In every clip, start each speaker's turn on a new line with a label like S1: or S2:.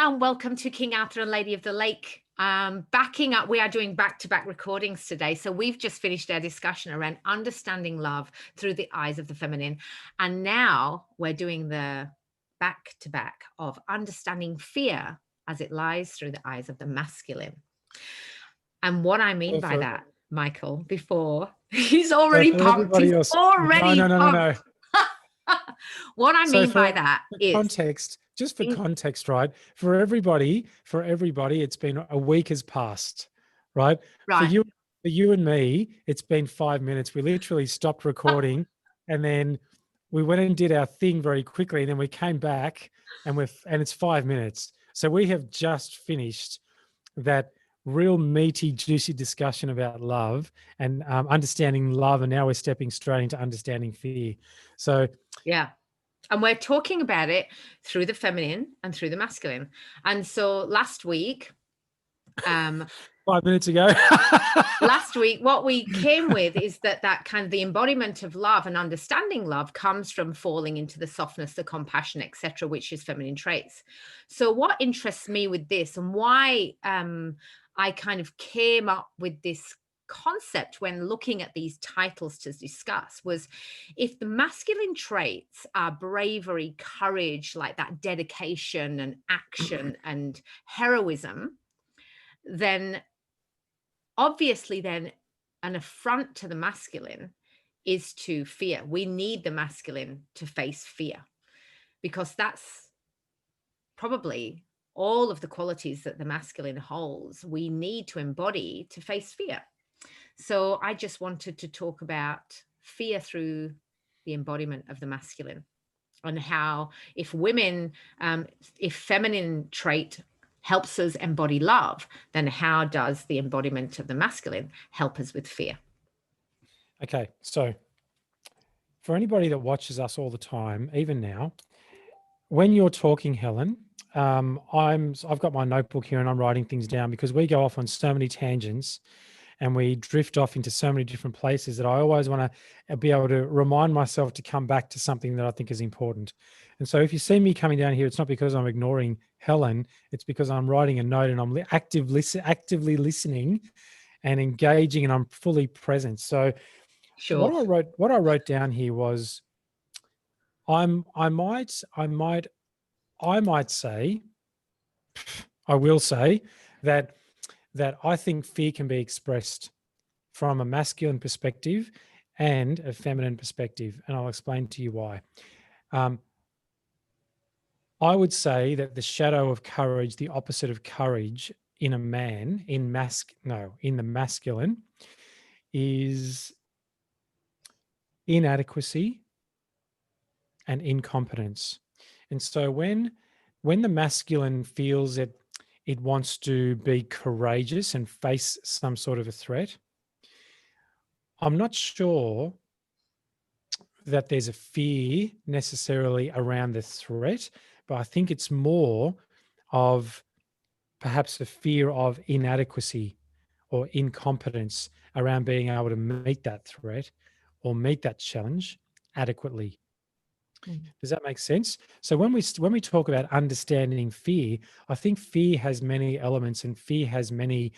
S1: and welcome to King Arthur and Lady of the Lake. Backing up, we are doing back-to-back recordings today. So we've just finished our discussion around understanding love through the eyes of the feminine. And now we're doing the back-to-back of understanding fear as it lies through the eyes of the masculine. And what I mean by that, Michael, before he's already pumped. He's already pumped. What I mean by that is
S2: context, just for context, right? For everybody, it's been a week has passed, right?
S1: Right.
S2: For you and me, it's been 5 minutes. We literally stopped recording and then we went and did our thing very quickly. And then we came back and it's 5 minutes. So we have just finished that real meaty, juicy discussion about love and understanding love. And now we're stepping straight into understanding fear. So
S1: yeah. And we're talking about it through the feminine and through the masculine. And so last week,
S2: 5 minutes ago,
S1: what we came with is that kind of the embodiment of love and understanding love comes from falling into the softness, the compassion, etc., which is feminine traits. So what interests me with this and why I kind of came up with this concept when looking at these titles to discuss was if the masculine traits are bravery, courage, like that dedication and action and heroism, then obviously then an affront to the masculine is to fear. We need the masculine to face fear because that's probably all of the qualities that the masculine holds we need to embody to face fear. So I just wanted to talk about fear through the embodiment of the masculine and how if feminine trait helps us embody love, then how does the embodiment of the masculine help us with fear?
S2: Okay, so for anybody that watches us all the time, even now, when you're talking, Helen, I've got my notebook here and I'm writing things down because we go off on so many tangents and we drift off into so many different places that I always want to be able to remind myself to come back to something that I think is important. And so if you see me coming down here, it's not because I'm ignoring Helen, it's because I'm writing a note and I'm actively listening and engaging and I'm fully present. So
S1: sure.
S2: what I wrote down here was I might say, I will say that I think fear can be expressed from a masculine perspective and a feminine perspective, and I'll explain to you why. I would say that the shadow of courage, the opposite of courage in a man, in the masculine, is inadequacy and incompetence. And so when the masculine feels that it wants to be courageous and face some sort of a threat, I'm not sure that there's a fear necessarily around the threat, but I think it's more of perhaps a fear of inadequacy or incompetence around being able to meet that threat or meet that challenge adequately. Does that make sense? So when we talk about understanding fear, I think fear has many elements and fear has many,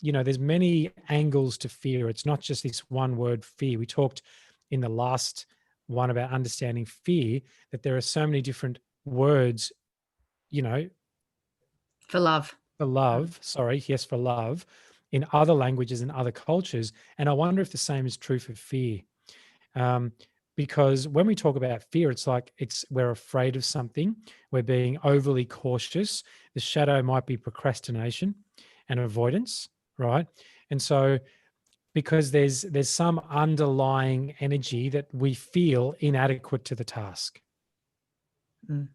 S2: there's many angles to fear. It's not just this one word fear. We talked in the last one about understanding fear, that there are so many different words,
S1: for love,
S2: for love in other languages and other cultures. And I wonder if the same is true for fear. Because when we talk about fear, it's like we're afraid of something. We're being overly cautious. The shadow might be procrastination and avoidance, right? And so because there's some underlying energy that we feel inadequate to the task.
S1: And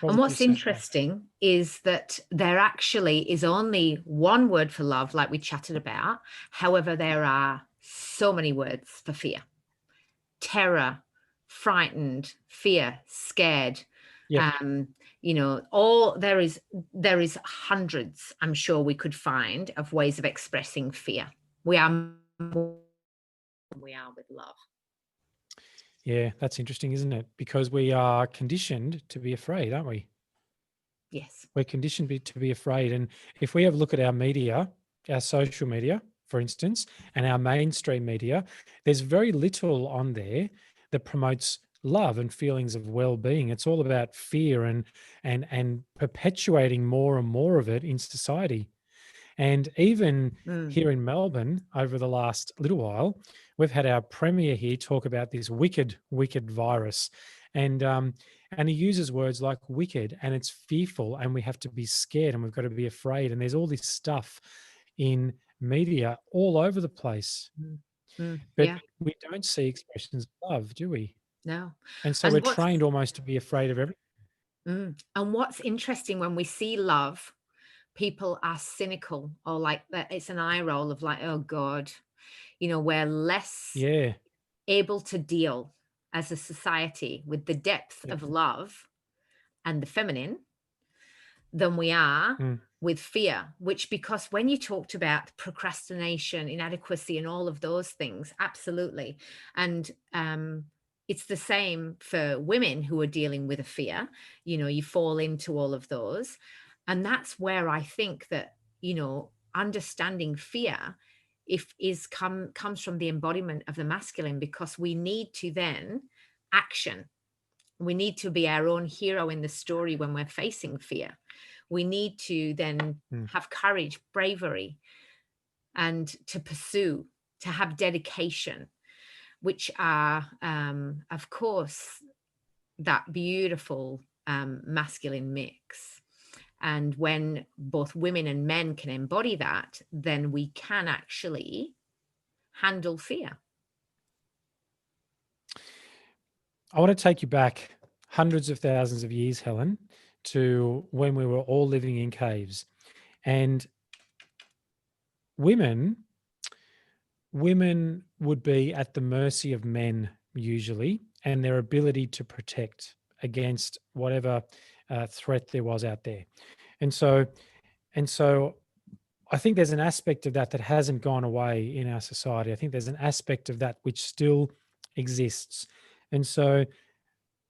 S1: what's interesting is that there actually is only one word for love, like we chatted about. However, there are so many words for fear. Terror, frightened, fear, scared.
S2: Yep.
S1: There is hundreds, I'm sure we could find, of ways of expressing fear. We are more than we are with love.
S2: Yeah, that's interesting, isn't it? Because we are conditioned to be afraid, aren't we?
S1: Yes.
S2: We're conditioned to be afraid. And if we have a look at our media, our social media, for instance, and our mainstream media, there's very little on there that promotes love and feelings of well-being. It's all about fear and perpetuating more and more of it in society. And even
S1: Mm.
S2: here in Melbourne, over the last little while, we've had our premier here talk about this wicked, wicked virus. And he uses words like wicked, and it's fearful, and we have to be scared, and we've got to be afraid. And there's all this stuff in media all over the place.
S1: Mm. Mm.
S2: But
S1: Yeah.
S2: we don't see expressions of love, do we?
S1: No.
S2: And so we're
S1: And what's
S2: trained almost to be afraid of everything.
S1: and what's interesting, when we see love, people are cynical, or like that, it's an eye roll of like, oh God, we're less
S2: Yeah.
S1: able to deal as a society with the depth
S2: Yep.
S1: of love and the feminine than we are
S2: Mm,
S1: with fear, which, because when you talked about procrastination, inadequacy, and all of those things, absolutely. And it's the same for women who are dealing with a fear. You fall into all of those. And that's where I think that, understanding fear, if is comes from the embodiment of the masculine, because we need to then action. We need to be our own hero in the story when we're facing fear. We need to then
S2: mm.
S1: have courage, bravery, and to pursue, to have dedication, which are, of course, that beautiful masculine mix. And when both women and men can embody that, then we can actually handle fear.
S2: I want to take you back hundreds of thousands of years, Helen, to when we were all living in caves. And women women would be at the mercy of men usually, and their ability to protect against whatever threat there was out there. And so and so I think there's an aspect of that that hasn't gone away in our society. I think there's an aspect of that which still exists. And so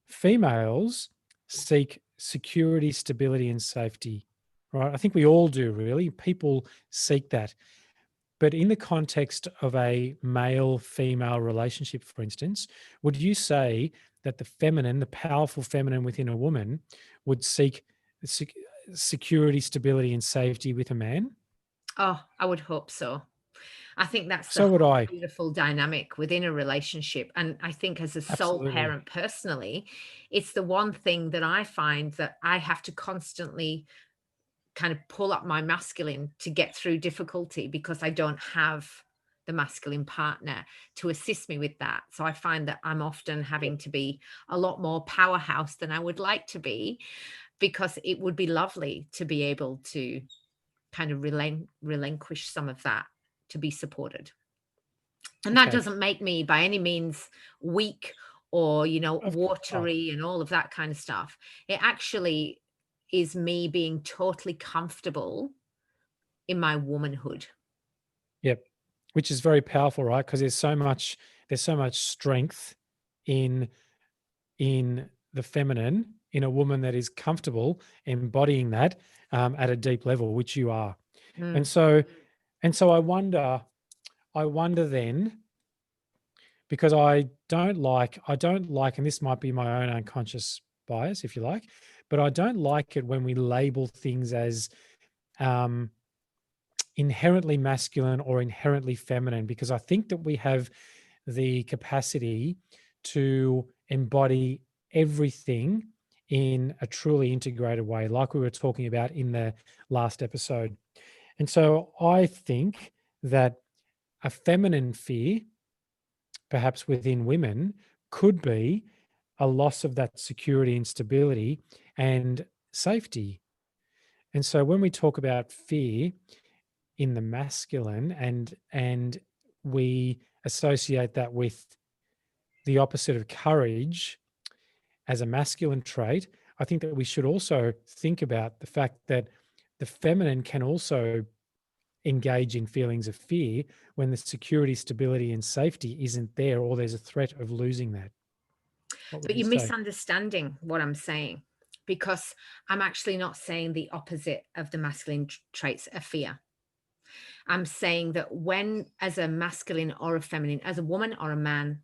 S2: females seek security, stability, and safety, right? I think we all do, really. People seek that. But in the context of a male female relationship, for instance, would you say that the feminine, the powerful feminine within a woman, would seek sec- security, stability, and safety with a man?
S1: Oh, I would hope so. I think that's the
S2: So would
S1: whole
S2: I.
S1: beautiful dynamic within a relationship. And I think, as a sole
S2: Absolutely.
S1: parent personally, it's the one thing that I find that I have to constantly kind of pull up my masculine to get through difficulty, because I don't have the masculine partner to assist me with that. So I find that I'm often having to be a lot more powerhouse than I would like to be, because it would be lovely to be able to kind of relinquish some of that to be supported. And that
S2: Okay.
S1: doesn't make me by any means weak or,
S2: Of course not.
S1: watery and all of that kind of stuff. It actually is me being totally comfortable in my womanhood.
S2: Yep. Which is very powerful, right? Because there's so much strength in the feminine, in a woman that is comfortable embodying that at a deep level, which you are. And
S1: Mm.
S2: so I wonder then, because I don't like, and this might be my own unconscious bias, if you like, but I don't like it when we label things as um, inherently masculine or inherently feminine, because I think that we have the capacity to embody everything in a truly integrated way, like we were talking about in the last episode. And so I think that a feminine fear, perhaps within women, could be a loss of that security and stability and safety. And so when we talk about fear in the masculine, and we associate that with the opposite of courage as a masculine trait, I think that we should also think about the fact that the feminine can also engage in feelings of fear when the security, stability, and safety isn't there, or there's a threat of losing that. What would
S1: But
S2: you
S1: you're
S2: say?
S1: misunderstanding what I'm saying. because I'm actually not saying the opposite of the masculine traits are fear. I'm saying that when, as a masculine or a feminine, as a woman or a man,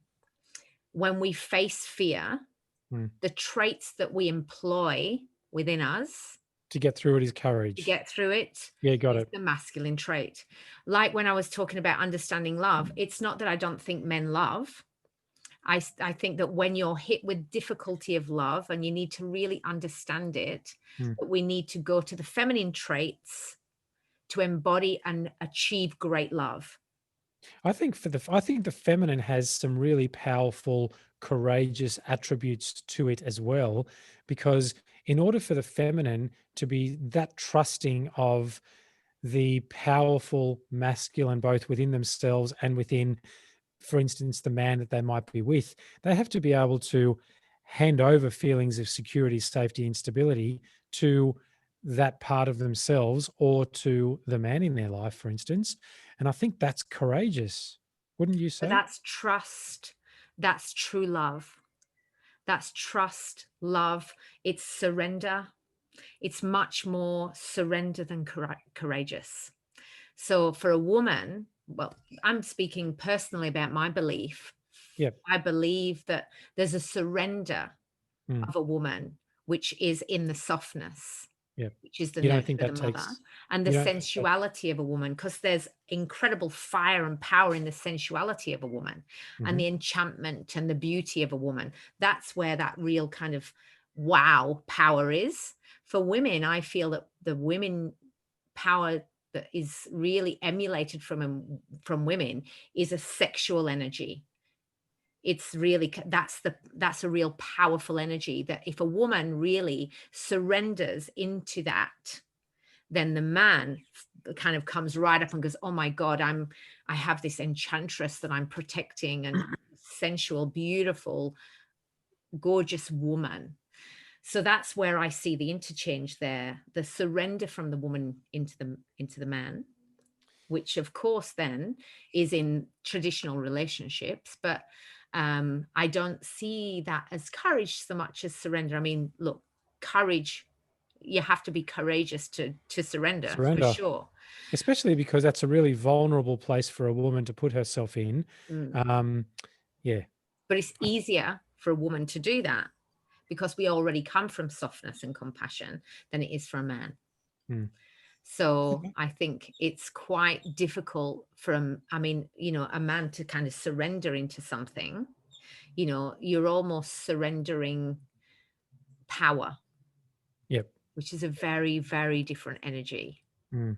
S1: when we face fear,
S2: Mm.
S1: the traits that we employ within us
S2: To get through it is
S1: to
S2: courage.
S1: get through it
S2: Yeah, got
S1: is
S2: it.
S1: the masculine trait. Like when I was talking about understanding love, it's not that I don't think men love. I think that when you're hit with difficulty of love and you need to really understand it,
S2: Mm.
S1: that we need to go to the feminine traits to embody and achieve great love.
S2: I think the feminine has some really powerful, courageous attributes to it as well, because in order for the feminine to be that trusting of the powerful masculine, both within themselves and within, for instance, the man that they might be with, they have to be able to hand over feelings of security, safety, and stability to that part of themselves or to the man in their life, for instance. And I think that's courageous, wouldn't you
S1: But
S2: say?
S1: that's trust. That's true love. That's trust, love. It's surrender. It's much more surrender than courageous. So for a woman, well, I'm speaking personally about my belief.
S2: Yep.
S1: I believe that there's a surrender
S2: Mm,
S1: of a woman, which is in the softness,
S2: yep.
S1: which is the
S2: You don't
S1: nurture
S2: think
S1: of the
S2: that
S1: mother,
S2: takes,
S1: and the
S2: you don't think that,
S1: sensuality of a woman, because there's incredible fire and power in the sensuality of a woman and
S2: mhm.
S1: the enchantment and the beauty of a woman. That's where that real kind of wow power is. For women, I feel that the women power that is really emulated from women is a sexual energy. It's really that's a real powerful energy that if a woman really surrenders into that, then the man kind of comes right up and goes, oh my god, I have this enchantress that I'm protecting, and sensual, beautiful, gorgeous woman. So that's where I see the interchange there, the surrender from the woman into the man, which of course then is in traditional relationships. But I don't see that as courage so much as surrender. I mean, look, courage, you have to be courageous to surrender for
S2: Surrender,
S1: sure.
S2: especially because that's a really vulnerable place for a woman to put herself in.
S1: Mm.
S2: Um, yeah.
S1: But it's easier for a woman to do that because we already come from softness and compassion than it is for a man.
S2: Mm.
S1: So
S2: Okay.
S1: I think it's quite difficult from, I mean, a man to kind of surrender into something, you're almost surrendering power,
S2: Yep.
S1: which is a very, very different energy.
S2: Mm.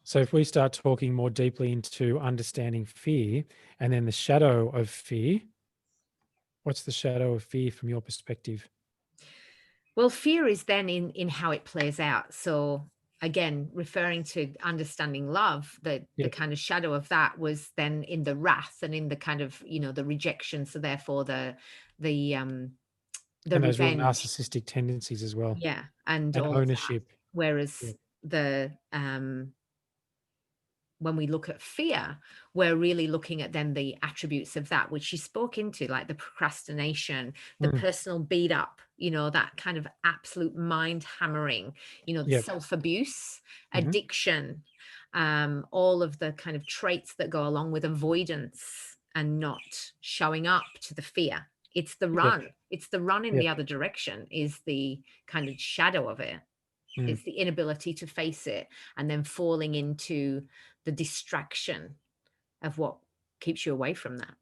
S2: So if we start talking more deeply into understanding fear and then the shadow of fear, what's the shadow of fear from your perspective?
S1: Well, fear is then in how it plays out. So again, referring to understanding love, the
S2: Yep.
S1: kind of shadow of that was then in the wrath and in the kind of, the rejection. So therefore the the
S2: And those real
S1: revenge.
S2: narcissistic tendencies as well,
S1: Yeah, and
S2: and
S1: all of that.
S2: ownership.
S1: Whereas
S2: Yep.
S1: the when we look at fear, we're really looking at then the attributes of that, which you spoke into, like the procrastination, the
S2: Mm.
S1: personal beat up, that kind of absolute mind hammering, the
S2: Yep.
S1: self-abuse,
S2: Mhm.
S1: addiction, all of the kind of traits that go along with avoidance and not showing up to the fear. It's the
S2: Yep.
S1: run. It's the run in
S2: Yep.
S1: the other direction is the kind of shadow of it.
S2: Mm.
S1: It's the inability to face it and then falling into the distraction of what keeps you away from that.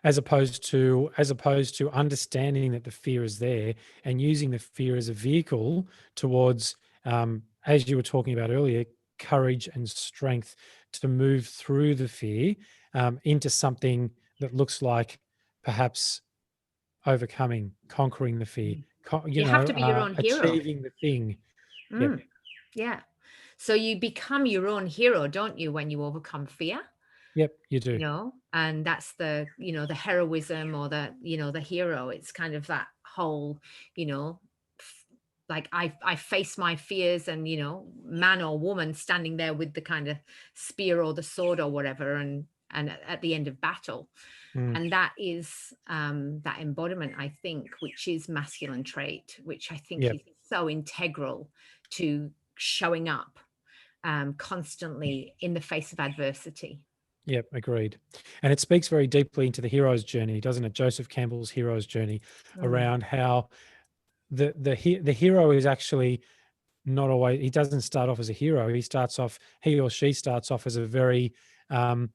S2: As opposed to understanding that the fear is there and using the fear as a vehicle towards, as you were talking about earlier, courage and strength to move through the fear, into something that looks like perhaps overcoming, conquering the fear,
S1: Mm. You have to be your own hero.
S2: achieving the thing. Yep.
S1: Mm, yeah. So you become your own hero, don't you, when you overcome fear?
S2: Yep. You do.
S1: And that's the heroism or the hero. It's kind of that whole, you know, like I face my fears, and man or woman standing there with the kind of spear or the sword or whatever, and at the end of battle.
S2: Mm.
S1: And that is that embodiment, I think, which is masculine trait, which I think
S2: Yep.
S1: is so integral to showing up constantly in the face of adversity.
S2: Yep, agreed. And it speaks very deeply into the hero's journey, doesn't it? Joseph Campbell's hero's journey,
S1: Mm,
S2: around how the hero is actually not always, he doesn't start off as a hero. He or she starts off as a very um,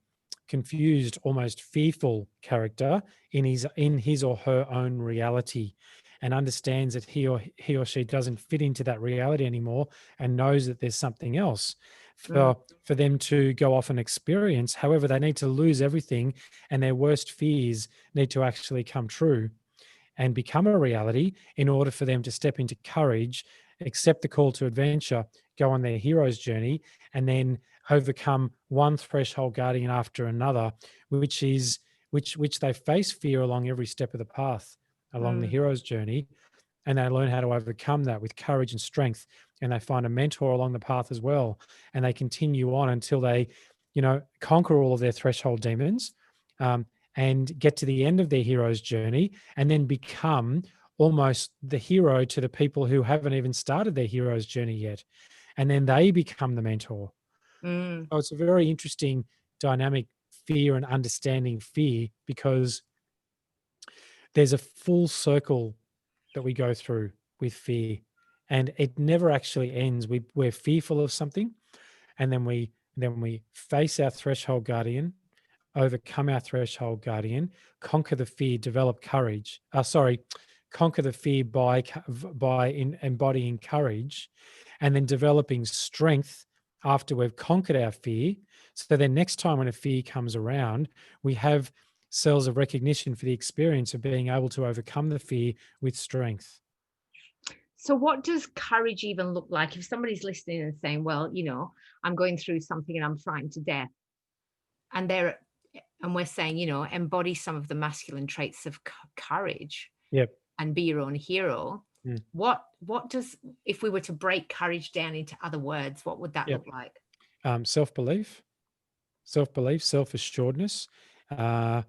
S2: confused, almost fearful character in his or her own reality, and understands that he or she doesn't fit into that reality anymore, and knows that there's something else
S1: mm,
S2: for them to go off and experience. However, they need to lose everything, and their worst fears need to actually come true and become a reality in order for them to step into courage, accept the call to adventure, go on their hero's journey, and then overcome one threshold guardian after another, which they face fear along every step of the path along the
S1: mm,
S2: hero's journey, and they learn how to overcome that with courage and strength, and they find a mentor along the path as well, and they continue on until they conquer all of their threshold demons, um, and get to the end of their hero's journey, and then become almost the hero to the people who haven't even started their hero's journey yet, and then they become the mentor.
S1: mm,
S2: So it's a very interesting dynamic, fear and understanding fear, because there's a full circle that we go through with fear, and it never actually ends. We're fearful of something, and then we face our threshold guardian, overcome our threshold guardian, conquer the fear, develop courage. Conquer the fear by embodying courage, and then developing strength after we've conquered our fear. So then next time when a fear comes around, we have cells of recognition for the experience of being able to overcome the fear with strength.
S1: So, what does courage even look like if somebody's listening and saying, well, I'm going through something and I'm frightened to death? And we're saying, embody some of the masculine traits of courage
S2: Yep.
S1: and be your own hero.
S2: Mm.
S1: What does, if we were to break courage down into other words, what would that
S2: Yep.
S1: look like?
S2: Self-belief, self-assuredness, uh,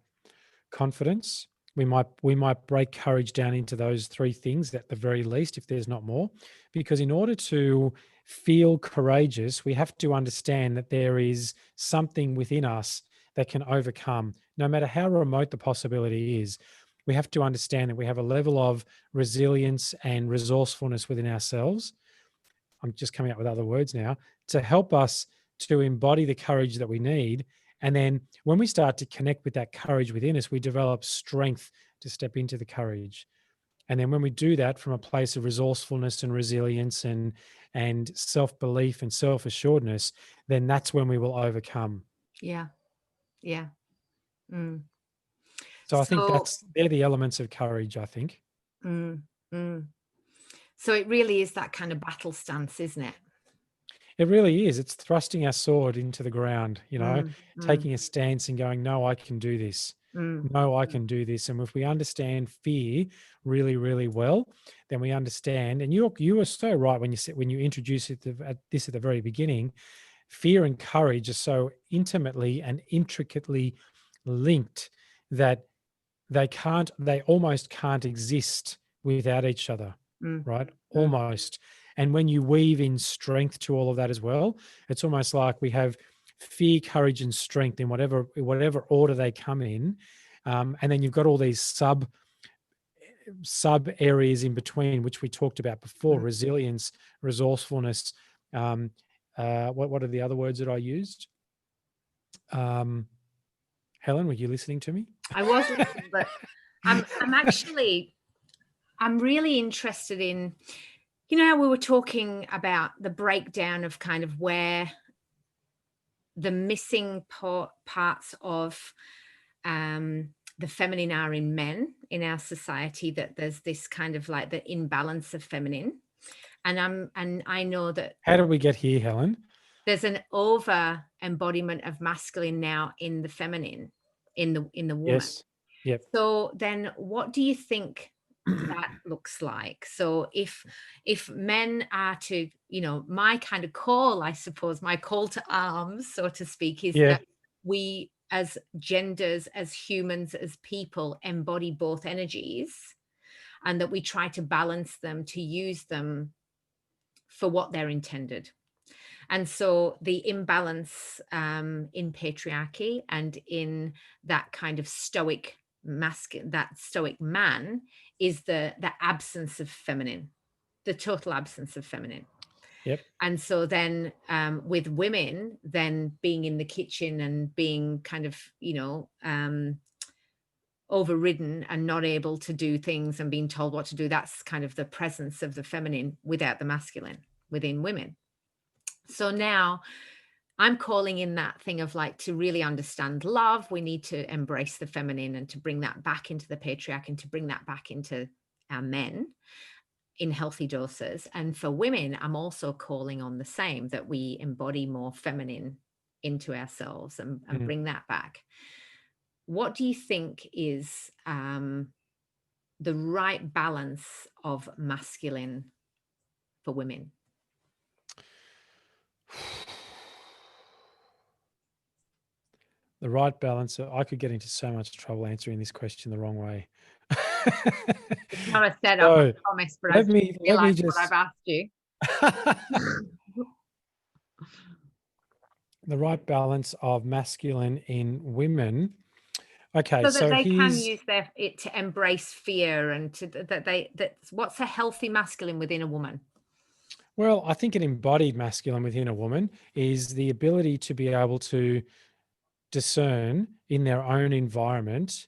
S2: confidence. We might break courage down into those three things at the very least, if there's not more, because in order to feel courageous, we have to understand that there is something within us that can overcome, no matter how remote the possibility is. We have to understand that we have a level of resilience and resourcefulness within ourselves. I'm just coming up with other words now, to help us to embody the courage that we need. And then when we start to connect with that courage within us, we develop strength to step into the courage. And then when we do that from a place of resourcefulness and resilience and self-belief and self-assuredness, then that's when we will overcome.
S1: Yeah. Yeah. Mm.
S2: So I think
S1: So,
S2: they're the elements of courage, I think.
S1: mm, mm. So it really is that kind of battle stance, isn't it?
S2: It really is. It's thrusting our sword into the ground,
S1: Mm, mm,
S2: taking a stance and going, no, I can do this.
S1: mm,
S2: No, I
S1: mm,
S2: can do this. And if we understand fear really, really well, then we understand. And you were so right when you introduced this at the very beginning. Fear and courage are so intimately and intricately linked that they almost can't exist without each other,
S1: mm,
S2: right?
S1: mm,
S2: Almost. And when you weave in strength to all of that as well, it's almost like we have fear, courage, and strength in whatever order they come in. And then you've got all these sub areas in between, which we talked about before:
S1: mm.
S2: resilience, resourcefulness. Um, what are the other words that I used? Um, Helen, were you listening to me?
S1: I was listening, but I'm actually I'm really interested in, how we were talking about the breakdown of kind of where the missing parts of the feminine are in men in our society, that there's this kind of like the imbalance of feminine. And I know that
S2: How did we get here, Helen?
S1: there's an over embodiment of masculine now in the feminine, in the woman.
S2: Yes. Yep.
S1: So then what do you think that looks like? So if men are to, my kind of call, I suppose, my call to arms, so to speak, is
S2: Yeah.
S1: that we as genders, as humans, as people, embody both energies, and that we try to balance them, to use them for what they're intended. And so the imbalance in patriarchy and in that kind of stoic masculine, that stoic man, is the absence of feminine, the total absence of feminine.
S2: Yep.
S1: And so then with women, then being in the kitchen and being kind of, overridden and not able to do things and being told what to do, that's kind of the presence of the feminine without the masculine within women. So now I'm calling in that thing of like, to really understand love, we need to embrace the feminine and to bring that back into the patriarch and to bring that back into our men in healthy doses. And for women, I'm also calling on the same, that we embody more feminine into ourselves and bring that back. What do you think is the right balance of masculine for women?
S2: The right balance. I could get into so much trouble answering this question the wrong way.
S1: It's not a setup, I
S2: So
S1: promise, but
S2: let
S1: I've just
S2: me
S1: realized what
S2: just
S1: I've asked you.
S2: the right balance of masculine in women. Okay,
S1: So that
S2: so
S1: they can
S2: here's
S1: use it to embrace fear and that what's a healthy masculine within a woman?
S2: well, I think an embodied masculine within a woman is the ability to be able to discern in their own environment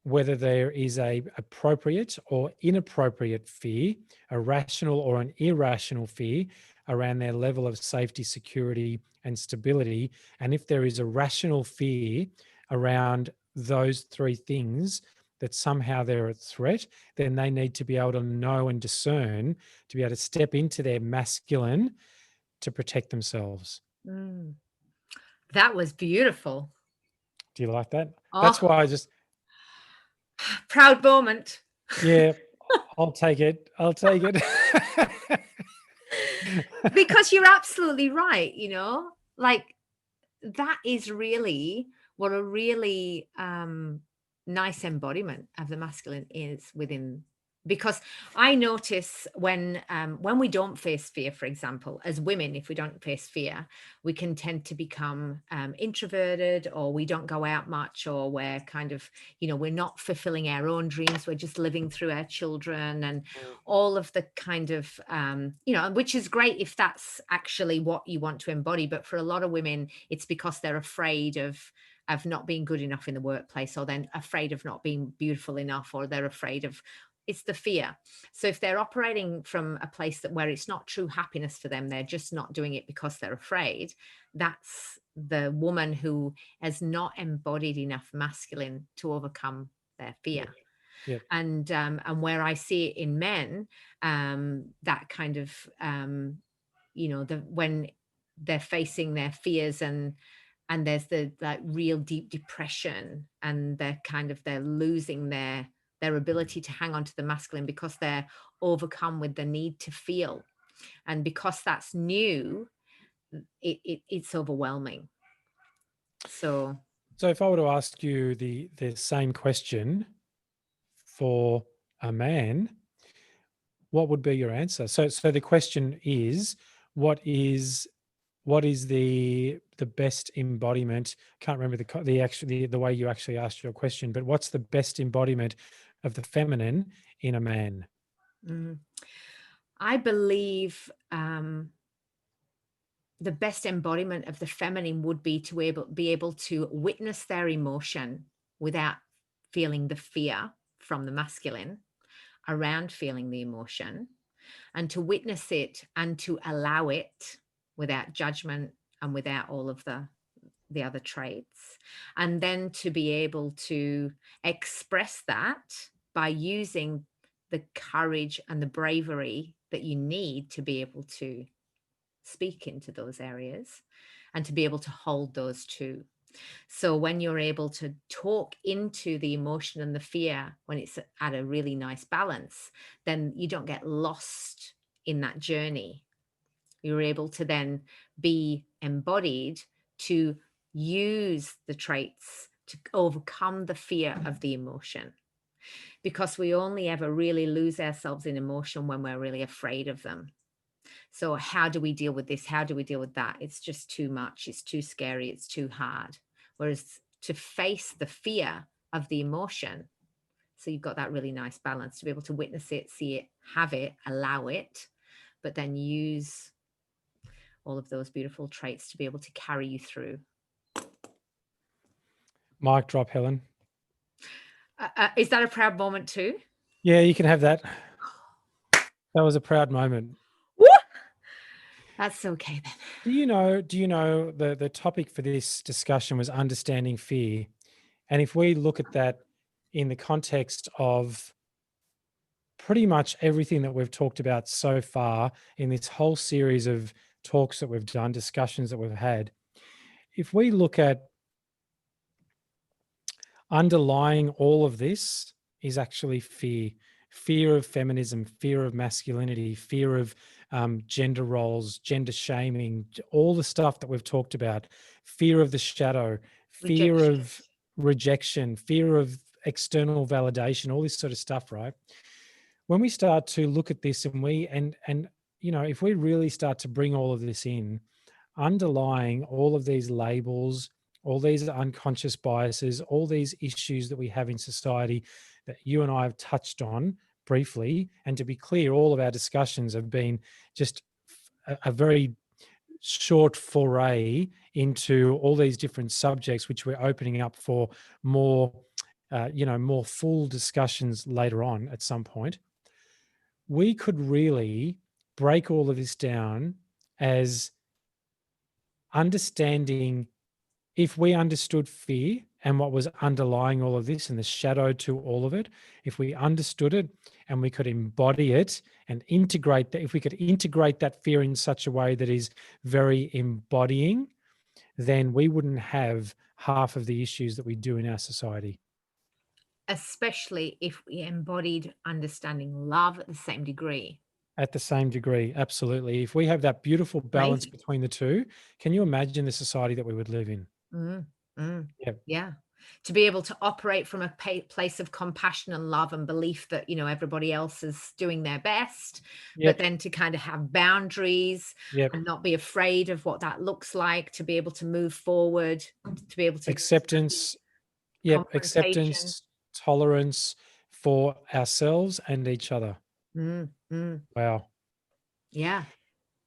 S2: whether there is a appropriate or inappropriate fear, a rational or an irrational fear around their level of safety, security, and stability. And if there is a rational fear around those three things, that somehow they're a threat, then they need to be able to know and discern to be able to step into their masculine to protect themselves.
S1: Mm, that was beautiful.
S2: Do you like that? That's
S1: Oh,
S2: why I just,
S1: proud moment.
S2: yeah, I'll take it. I'll take it.
S1: Because you're absolutely right, like that is really what a really nice embodiment of the masculine is within. Because I notice when we don't face fear, for example, as women, if we don't face fear, we can tend to become introverted, or we don't go out much, or we're kind of, we're not fulfilling our own dreams, we're just living through our children and all of the kind of which is great if that's actually what you want to embody. But for a lot of women, it's because they're afraid of not being good enough in the workplace, or then afraid of not being beautiful enough, or they're afraid of, it's the fear. So if they're operating from a place where it's not true happiness for them, they're just not doing it because they're afraid, that's the woman who has not embodied enough masculine to overcome their fear.
S2: Yep.
S1: And where I see it in men, that kind of when they're facing their fears and there's the like real deep depression, and they're losing their ability to hang on to the masculine because they're overcome with the need to feel, and because that's new, it's overwhelming. So
S2: if I were to ask you the same question for a man, what would be your answer? So the question is, what is the best embodiment? Can't remember the way you actually asked your question, but what's the best embodiment of the feminine in a man?
S1: I believe the best embodiment of the feminine would be to be able to witness their emotion without feeling the fear from the masculine around feeling the emotion, and to witness it and to allow it without judgment and without all of the other traits, and then to be able to express that by using the courage and the bravery that you need to be able to speak into those areas and to be able to hold those too. So when you're able to talk into the emotion and the fear, when it's at a really nice balance, then you don't get lost in that journey. You're able to then be embodied to use the traits to overcome the fear of the emotion, because we only ever really lose ourselves in emotion when we're really afraid of them. So how do we deal with this? How do we deal with that? It's just too much. It's too scary. It's too hard. Whereas to face the fear of the emotion, so you've got that really nice balance to be able to witness it, see it, have it, allow it, but then use all of those beautiful traits to be able to carry you through.
S2: Mic drop, Helen.
S1: Is that a proud moment too?
S2: Yeah, you can have that. That was a proud moment.
S1: Woo! That's okay then.
S2: Do you know the topic for this discussion was understanding fear? And if we look at that in the context of pretty much everything that we've talked about so far in this whole series of talks that we've done, discussions that we've had, if we look at underlying all of this is actually fear of feminism, fear of masculinity, fear of gender roles, gender shaming, all the stuff that we've talked about, fear of the shadow, fear of rejection, fear of external validation, all this sort of stuff, right? When we start to look at this and if we really start to bring all of this in, underlying all of these labels, all these unconscious biases, all these issues that we have in society that you and I have touched on briefly, and to be clear, all of our discussions have been just a very short foray into all these different subjects, which we're opening up for more, more full discussions later on at some point. We could really break all of this down as understanding, if we understood fear and what was underlying all of this and the shadow to all of it, if we understood it and we could embody it and integrate that, if we could integrate that fear in such a way that is very embodying, then we wouldn't have half of the issues that we do in our society.
S1: Especially if we embodied understanding love at the same degree.
S2: At the same degree, absolutely. If we have that beautiful balance between the two, can you imagine the society that we would live in?
S1: Yeah. To be able to operate from a place of compassion and love and belief that, everybody else is doing their best, but then to kind of have boundaries and not be afraid of what that looks like, to be able to move forward, to be able to
S2: acceptance, tolerance for ourselves and each other. Wow.
S1: Yeah.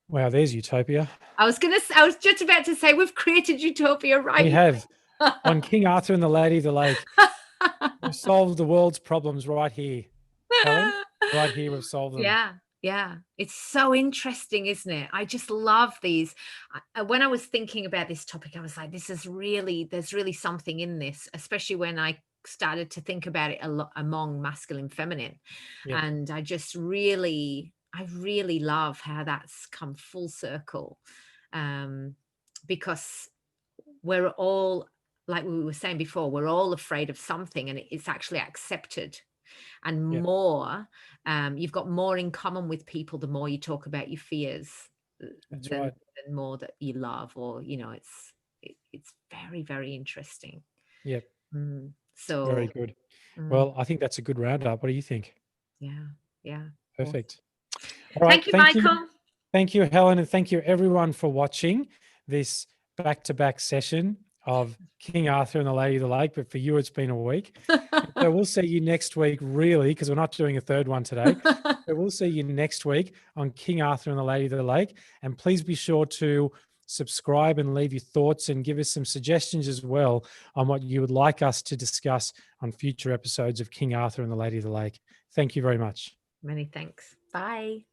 S2: Wow, there's utopia.
S1: I was just about to say, we've created utopia, right?
S2: We have. On King Arthur and the Lady of the Lake. We've solved the world's problems right here. Helen, right here, we've solved them.
S1: Yeah. It's so interesting, isn't it? I just love these. When I was thinking about this topic, I was like, there's really something in this, especially when I started to think about it a lot among masculine, feminine. And I really love how that's come full circle, because we're all, like we were saying before, we're all afraid of something, and it's actually accepted. And more, you've got more in common with people the more you talk about your fears.
S2: That's
S1: than,
S2: right.
S1: than more that you love, or it's very, very interesting. So
S2: very good. Well, I think that's a good roundup. What do you think?
S1: Yeah.
S2: Perfect.
S1: Awesome.
S2: All right.
S1: Thank you, Michael.
S2: Thank you, Helen, and thank you everyone for watching this back-to-back session of King Arthur and the Lady of the Lake. But for you, it's been a week. So we'll see you next week, really, because we're not doing a third one today. But we'll see you next week on King Arthur and the Lady of the Lake. And please be sure to subscribe and leave your thoughts and give us some suggestions as well on what you would like us to discuss on future episodes of King Arthur and the Lady of the Lake. Thank you very much.
S1: Many thanks. Bye.